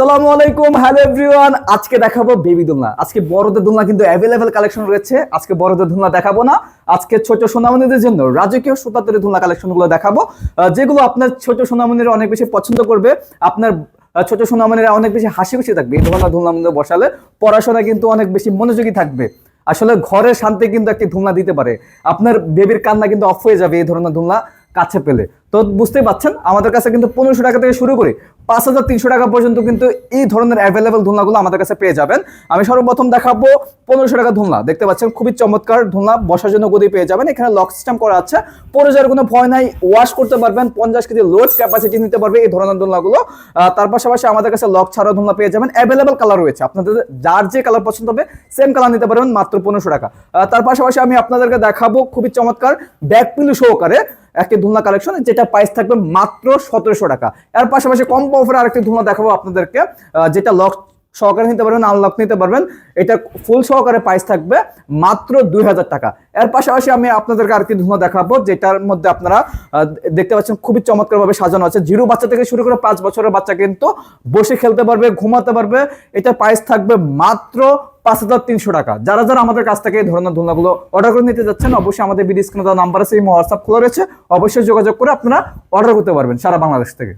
আসসালামু আলাইকুম, hello everyone. আজকে দেখাবো বেবি দোলনা। আজকে বড়দের দোলনা কিন্তু অ্যাভেলেবেল কালেকশন রয়েছে। আজকে বড়দের দোলনা দেখাবো না, আজকে ছোট সোনামণিদের জন্য রাজকীয় সুতার দোলনা কালেকশনগুলো দেখাবো, যেগুলো আপনার ছোট সোনামণিরা অনেক বেশি পছন্দ করবে। আপনার ছোট সোনামণিরা অনেক বেশি হাসি খুশি থাকবে এই ধরনের দোলনার মধ্যে বসালে। পড়াশোনা কিন্তু অনেক বেশি মনোযোগী থাকবে। আসলে ঘরের শান্তি কিন্তু একটি দোলনা দিতে পারে। আপনার বেবির কান্না কিন্তু অফ হয়ে যাবে এই ধরনের দোলনা কাছে পেলে। তো বুঝতেই পাচ্ছেন, আমাদের কাছে কিন্তু 1500 টাকা থেকে শুরু করে 5300 টাকা পর্যন্ত কিন্তু এই ধরনের অ্যাভেলেবল দোলনাগুলো আমাদের কাছে পেয়ে যাবেন। আমি সর্বপ্রথম দেখাবো 1500 টাকা দোলনা। দেখতে পাচ্ছেন খুবই চমৎকার দোলনা, বসার জন্য গদি পেয়ে যাবেন। এখানে লক সিস্টেম করা আছে, পড়ে যাওয়ার কোনো ভয় নাই। ওয়াশ করতে পারবেন, 50 কেজি লোড ক্যাপাসিটি নিতে পারবে এই ধরনের দোলনাগুলো। তার পাশাপাশি আমাদের কাছে লক ছাড়া দোলনা পেয়ে যাবেন। অ্যাভেলেবল কালার রয়েছে, আপনাদের যার যে কালার পছন্দ হবে সেম কালার নিতে পারবেন মাত্র 1500 টাকা। তার পাশাপাশি আমি আপনাদেরকে দেখাবো খুবই চমৎকার ব্যাক পিলো সহকারে একটি দোলনা কালেকশন, যেটা প্রাইস থাকবে মাত্র 1700 টাকা। এর পাশাপাশি কম অফারে আরেকটি দোলনা দেখাবো আপনাদেরকে, যেটা লক সহকারে নিতে পারবেন, আনলক নিতে পারবেন। এটা ফুল সহকারে প্রাইস থাকবে মাত্র 2000 টাকা। এর পাশাপাশি আমি আপনাদেরকে আরেকটি দোলনা দেখাবো, যেটার মধ্যে আপনারা দেখতে পাচ্ছেন খুবই চমৎকার ভাবে সাজানো আছে। 0 বাচ্চা থেকে শুরু করে 5 বছরের বাচ্চা কিন্তু বসে খেলতে পারবে, ঘুমাতে পারবে। এটা প্রাইস থাকবে মাত্র 5300 টাকা। যারা যারা আমাদের কাছ থেকে এই ধরনের দোলনাগুলো অর্ডার করে নিতে যাচ্ছেন, অবশ্যই আমাদের ভিডিও স্ক্রিনে দেওয়া নাম্বার আছে, এই হোয়াটসঅ্যাপ খোলা রয়েছে, অবশ্যই যোগাযোগ করে আপনারা অর্ডার করতে পারবেন সারা বাংলাদেশ থেকে।